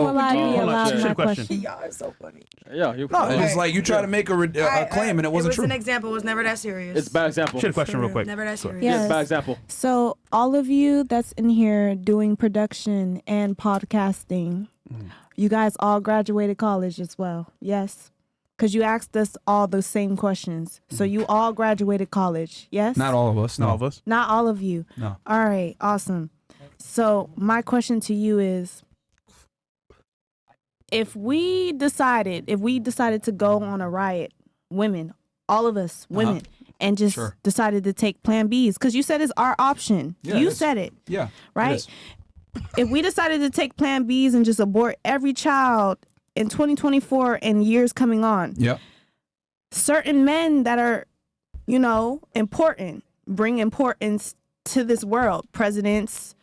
will I be allowed my question? Y'all are so funny. Yeah, No, it's like you try to make a claim and it wasn't true. It was an example. It was never that serious. It's a bad example. Shit question real quick. Never that serious. Yes. Bad example. So all of you that's in here doing production and podcasting, you guys all graduated college as well. Yes. Because you asked us all the same questions. So you all graduated college, yes? Not all of us. Not all of us. Not all of you. No. All right, awesome. So my question to you is, if we decided to go on a riot, women, all of us, women, and just decided to take Plan Bs, because you said it's our option. Yeah, you said it. Yeah. Right? If we decided to take Plan Bs and just abort every child in 2024 and years coming on, certain men that are, important, bring importance to this world. Presidents,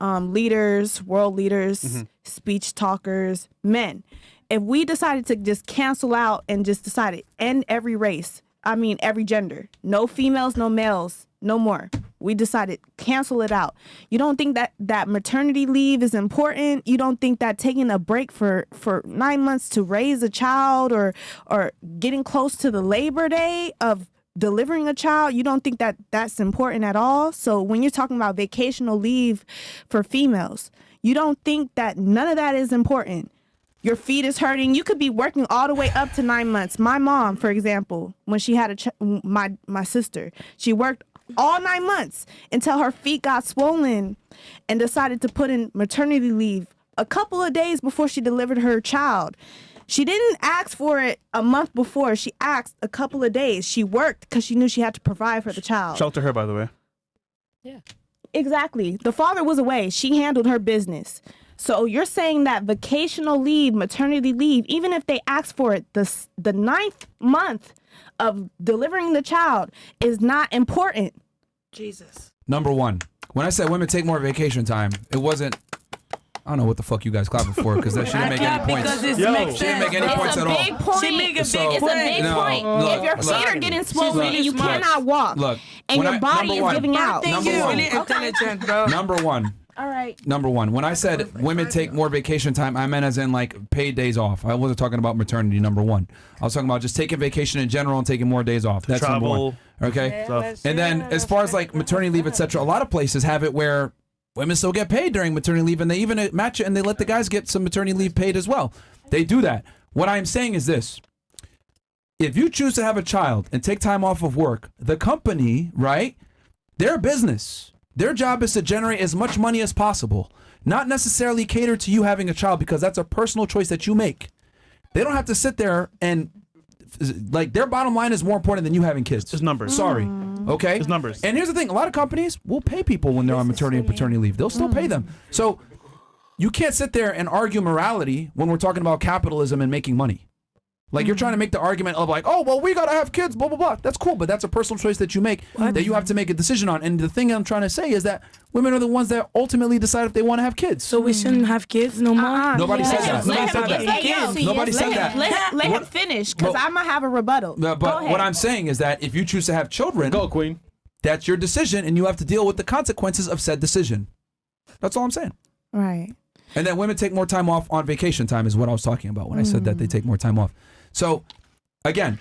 leaders, world leaders, speech talkers, men. If we decided to just cancel out and just decided end every race, every gender, no females, no males, no more. We decided cancel it out. You don't think that maternity leave is important? You don't think that taking a break for 9 months to raise a child or getting close to the Labor Day of delivering a child, you don't think that that's important at all? So when you're talking about vacational leave for females, you don't think that none of that is important? Your feet is hurting. You could be working all the way up to 9 months. My mom, for example, when she had my sister, she worked all 9 months until her feet got swollen and decided to put in maternity leave a couple of days before she delivered her child. She didn't ask for it a month before. She asked a couple of days. She worked because she knew she had to provide for the child. Shelter her, by the way. Yeah. Exactly. The father was away. She handled her business. So you're saying that vacational leave, maternity leave, even if they ask for it, the 9th month of delivering the child is not important. Jesus. Number one, when I said women take more vacation time, it wasn't. I don't know what the fuck you guys clapping for, because that shouldn't make any points. Because it makes She didn't make any points at all. Big point. She make a It's big a big point. Look, if your feet are getting swollen and you smart. cannot walk, and your body is giving out. Thank you. Really intelligent, bro. Number one. All right. Number one, when I said women take more vacation time, I meant as in like paid days off. I wasn't talking about maternity, number one. I was talking about just taking vacation in general and taking more days off. That's travel, number one. Okay? Yeah, And then as far as like maternity leave, etc., a lot of places have it where women still get paid during maternity leave, and they even match it and they let the guys get some maternity leave paid as well. They do that. What I'm saying is this. If you choose to have a child and take time off of work, the company, right, their business, their job is to generate as much money as possible, not necessarily cater to you having a child, because that's a personal choice that you make. They don't have to sit there and, like, their bottom line is more important than you having kids. It's numbers. Sorry. Okay? It's numbers. And here's the thing. A lot of companies will pay people when they're on maternity and paternity leave. They'll still pay them. So you can't sit there and argue morality when we're talking about capitalism and making money. Like, you're trying to make the argument of like, oh, well, we got to have kids, blah, blah, blah. That's cool, but that's a personal choice that you make that you have to make a decision on. And the thing I'm trying to say is that women are the ones that ultimately decide if they want to have kids. So we shouldn't have kids no more? Nobody said that. Let Nobody said that. Let him finish, because I'm going to have a rebuttal. But what I'm saying is that if you choose to have children, Go, Queen. that's your decision, and you have to deal with the consequences of said decision. That's all I'm saying. Right. And then women take more time off on vacation time is what I was talking about when I said that they take more time off. So, again,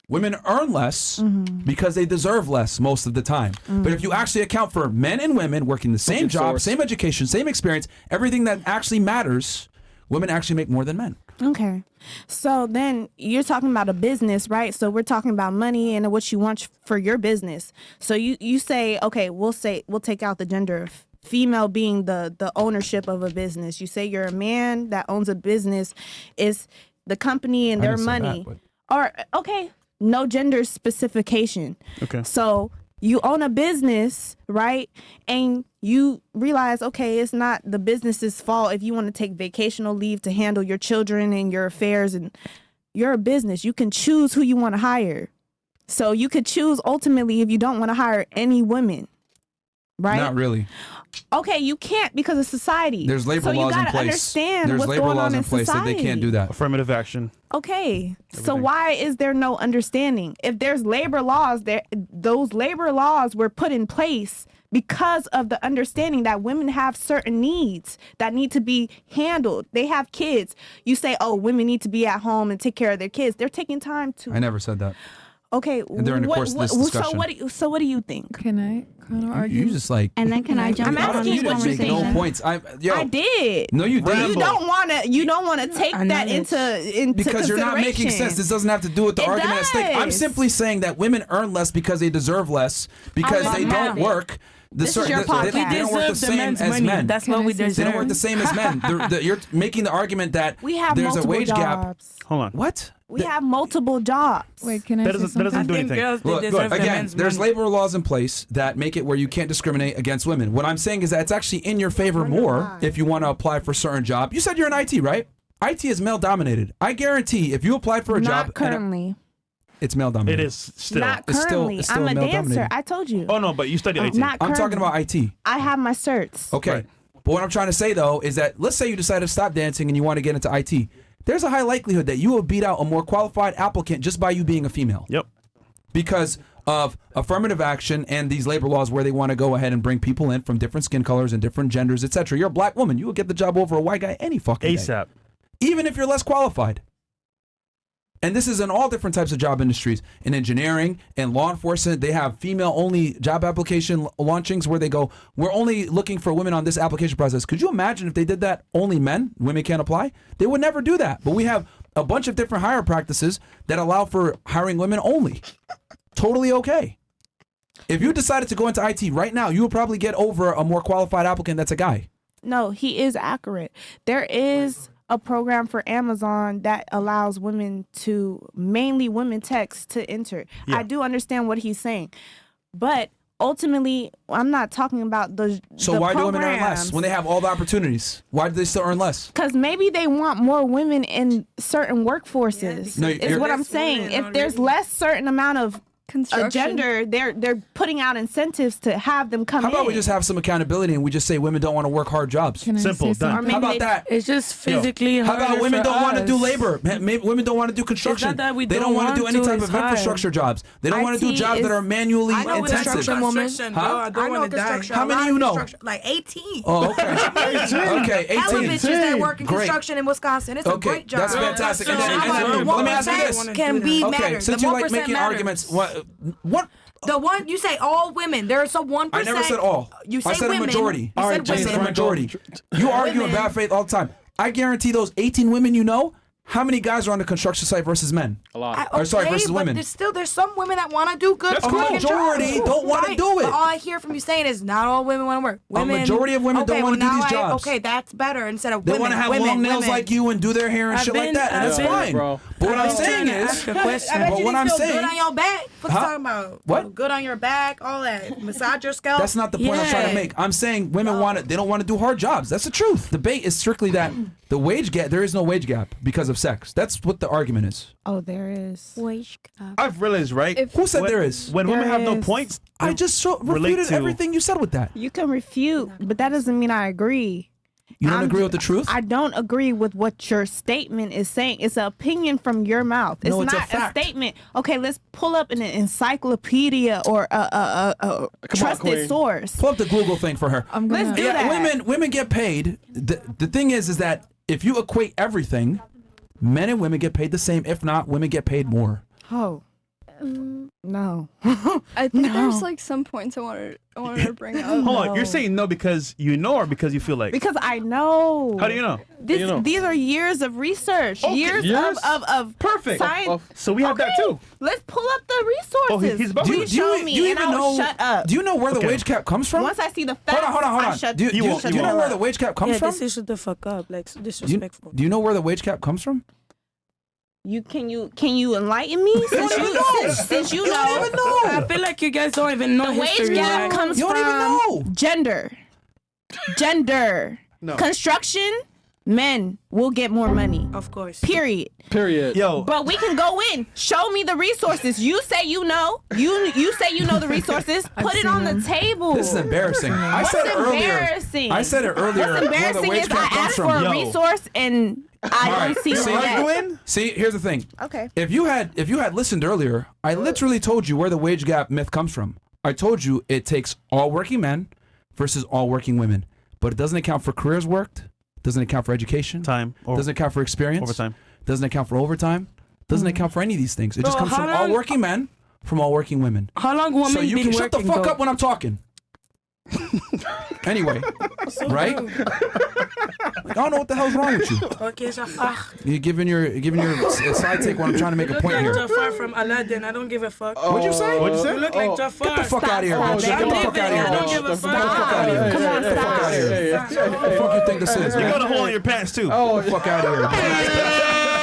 women earn less because they deserve less most of the time. But if you actually account for men and women working the same job, same education, same experience, everything that actually matters, women actually make more than men. Okay. So then you're talking about a business, right? So we're talking about money and what you want for your business. So you say, okay, we'll take out the gender of female being the ownership of a business. You say you're a man that owns a business, is the company and their money. Or, okay, no gender specification. Okay. So you own a business, right? And you realize, okay, it's not the business's fault if you want to take vacational leave to handle your children and your affairs, and you're a business. You can choose who you want to hire. So you could choose ultimately if you don't want to hire any women, right? Not really. Okay, you can't because of society. There's labor laws in place. Understand There's what's labor going laws on in place society. that they can't do that. Affirmative action. Okay, so why is there no understanding? If there's labor laws, those labor laws were put in place because of the understanding that women have certain needs that need to be handled. They have kids. You say, oh, women need to be at home and take care of their kids. They're taking time to. I never said that. Okay. During the course of this discussion. So what do you think? Can I kind of argue? You just like. And then can I jump I'm in on asking this what you conversation? No points. I did. No, you didn't. You don't want to. You don't want to take that into because you're not making sense. This doesn't have to do with the argument at stake. I'm simply saying that women earn less because they deserve less because they don't work. This is your podcast. They don't work the same as men. That's what we deserve. They don't work the same as men. You're making the argument that we have there's a wage jobs. gap. Hold on. What? We have multiple jobs. Wait, can I That say doesn't something? do anything. Look, again, there's labor laws in place that make it where you can't discriminate against women. What I'm saying is that it's actually in your favor more if you want to apply for a certain job. You said you're in IT, right? IT is male dominated. I guarantee if you applied for a job. Not currently. It's male dominated. It is still. Not It's still- currently. it's still I'm a male dancer. dominated. I told you. Oh no, but you study IT. Not I'm talking currently. about IT. I have my certs. Okay. Right. But what I'm trying to say, though, is that let's say you decide to stop dancing and you want to get into IT. There's a high likelihood that you will beat out a more qualified applicant just by you being a female. Yep. Because of affirmative action and these labor laws where they want to go ahead and bring people in from different skin colors and different genders, etc. You're a black woman. You will get the job over a white guy any fucking day. ASAP. Even if you're less qualified. And this is in all different types of job industries. In engineering and law enforcement, they have female-only job application launchings where they go, we're only looking for women on this application process. Could you imagine if they did that only men? Women can't apply? They would never do that. But we have a bunch of different hire practices that allow for hiring women only. Totally okay. If you decided to go into IT right now, you would probably get over a more qualified applicant that's a guy. No, he is accurate. There is a program for Amazon that allows mainly women techs to enter. Yeah. I do understand what he's saying, but ultimately, I'm not talking about the. So why do women earn less when they have all the opportunities? Why do they still earn less? Because maybe they want more women in certain workforces. No, is what I'm saying. If there's less certain amount of gender, they're putting out incentives to have them come in. How about we just have some accountability and we just say women don't want to work hard jobs? Can I Simple, say done. something? How about that? It's just physically How harder about women for don't want to us. do labor? Maybe women don't want to do construction. It's not that we They don't don't want to do want any to, type it's of hard. infrastructure jobs. They don't want to do IT jobs that are manually I know intensive. construction, woman. Huh? I don't want to die. How many you know? Like 18. Oh, okay. Okay, Hella 18. bitches that work in Great. construction in Wisconsin. It's a Okay, great job. that's fantastic. And So then- I'm and then like, let me ask you this. 1% can be Okay, matters. since The you like 1% making matters. arguments, what? The one you say all women. There's a 1%. I never said all. You say I said women. a majority. You All said right, I James said a women. majority. You argue in bad faith all the time. I guarantee those 18 women you know, how many guys are on the construction site versus men? A lot. Or sorry, versus but women. there's some women that want to do good. That's fucking cool. Majority jobs. don't wanna Right. do it. But all I hear from you saying is not all women want to work. Women, majority of women don't okay, wanna do well, these now jobs. Okay, that's better instead of They women. want to have women, long nails women. like you and do their hair and I've shit like been- that, and I've that's been- fine. Bro. But what I'm been saying trying to is, ask a question. I bet But you what didn't I'm feel saying- good on your back. What's Huh? talking about? What? Good on your back, all that. Massage your scalp. that's not the point I'm trying to Yeah. make. I'm saying women want it. They don't want to do hard jobs. That's the truth. Debate is strictly that the wage gap. There is no wage gap because of sex. That's what the argument is. Oh, there is. I've realized, right? Who said when, there is? When women There have no is. points, I just relate refuted to- everything you said with that. You can refute, but that doesn't mean I agree. You don't I'm- agree with the truth? I don't agree with what your statement is saying. It's an opinion from your mouth. It's No, it's a not a fact. statement. Okay, let's pull up an encyclopedia or a trusted Queen. source. Pull up the Google thing for her. I'm gonna. Let's do Yeah, that. women get paid. The thing is that if you equate everything, men and women get paid the same. If not, women get paid more. Oh. No. I think there's like some points I wanted to bring up. hold on. No. You're saying no because you know or because you feel like? Because I know. How do you know? This, You know. These are years of research. Okay, years years? of Perfect. science. So we have that too. Let's pull up the resources. Oh, he's about to- Please show me, and I'll shut up. Do you know where the Okay. wage cap comes from? Once I see the facts, Hold on. I shut Do you, You do you, won't, do you you know won't. where the wage cap comes Yeah, from? this is shut the fuck up. Like Do you, disrespectful. do you know where the wage cap comes from? Can you enlighten me since you know I feel like you guys don't even know the wage history. gap like- comes You don't even know. from gender. No. Construction, men will get more money. Of course. Period. Period. Yo, But we can go in. Show me the resources. You say you know. You say you know the resources. Put it on the table. This is embarrassing. I What's said it earlier. embarrassing? I said it earlier. What's Where the embarrassing wage is cap I comes asked from. for a Yo. resource and I All don't right. see See, it yet. arguing? See, here's the thing. Okay. If you had listened earlier, I literally told you where the wage gap myth comes from. I told you it takes all working men versus all working women, but it doesn't account for careers worked, doesn't account for education, doesn't account for experience, overtime, doesn't account for overtime, doesn't account for any of these things. It just comes from all working men, from all working women. How long women So you been can shut the working, fuck though? up when I'm talking. Anyway, right? I don't know what the hell's wrong with you. Okay, so fuck. You're giving your side take when I'm trying to make a point here. Jafar from Aladdin. I don't give a fuck. What'd you say? What'd you say? You look like Jafar. Get the fuck out of here, bitch. Get the fuck out of here, I don't bitch. give a Get the fuck. fuck out of here. Come on, Get the fuck out of here. What the fuck you think this is, You man? got a hole in your pants too. Get the fuck out of here.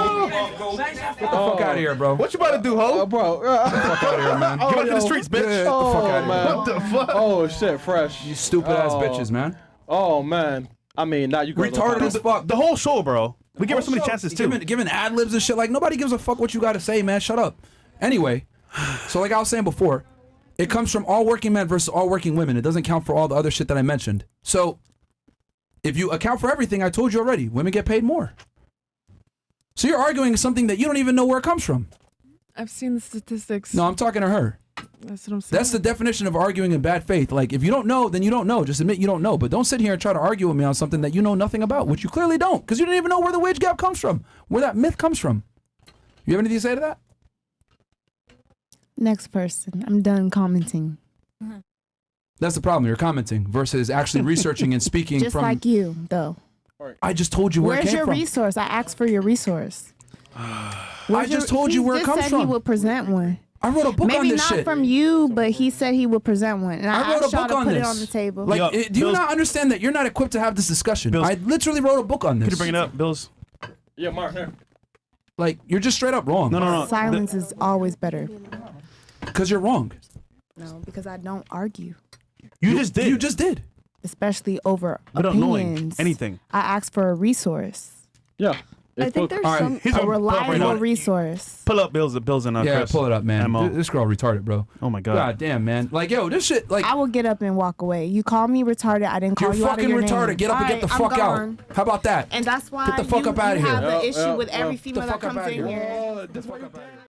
Get the fuck out of here, bro. What you about to do, ho? Bro. Get the fuck out of here, man. Get back to the streets, bitch. Get the fuck out of here. What the fuck? Oh shit, fresh. You stupid ass bitches, man. Oh man. I mean, now you Retarded as fuck. The whole show, bro. We give her so many chances too. Giving ad libs and shit. Like nobody gives a fuck what you got to say, man. Shut up. Anyway, so like I was saying before, it comes from all working men versus all working women. It doesn't count for all the other shit that I mentioned. So if you account for everything, I told you already, women get paid more. So you're arguing something that you don't even know where it comes from. I've seen the statistics. No, I'm talking to her. That's what I'm saying. That's the definition of arguing in bad faith. Like, if you don't know, then you don't know. Just admit you don't know. But don't sit here and try to argue with me on something that you know nothing about, which you clearly don't, because you don't even know where the wage gap comes from, where that myth comes from. You have anything to say to that? Next person. I'm done commenting. That's the problem. You're commenting versus actually researching and speaking Just from. like you, though. I just told you where Where's it came your from. resource? I asked for your resource. I just told you where it comes He from. said he would present one. I wrote a book on Maybe this not shit. from you, but he said he would present one. And I wrote a asked y'all book to on put this. it on the table. Like, Yo, do you Bills- not understand that you're not equipped to have this discussion? Bills- I literally wrote a book on this. Could you bring it up, Bills? Yeah, Mark. Here. Like, you're just straight up wrong. No. Silence is always better. Because you're wrong. No, because I don't argue, You just did. You just did. especially over Without knowing opinions. anything. I asked for a resource, Yeah. I think there's All right. some. He's a gonna pull up right reliable now. resource. Pull up Bills in our Yeah, Chris. pull it up, man. Ammo. This girl retarded, bro. Oh my god. God damn, man. Like, yo, this shit, like, I will get up and walk away. You call me retarded. I didn't call you're you out of fucking your retarded. name. Get up and get the All right, fuck I'm out. gone. How about that? And that's why Get the fuck you, up outta you here. have an issue Yeah, with every yeah. female The that fuck up comes outta in here. here. Get the fuck up out of here.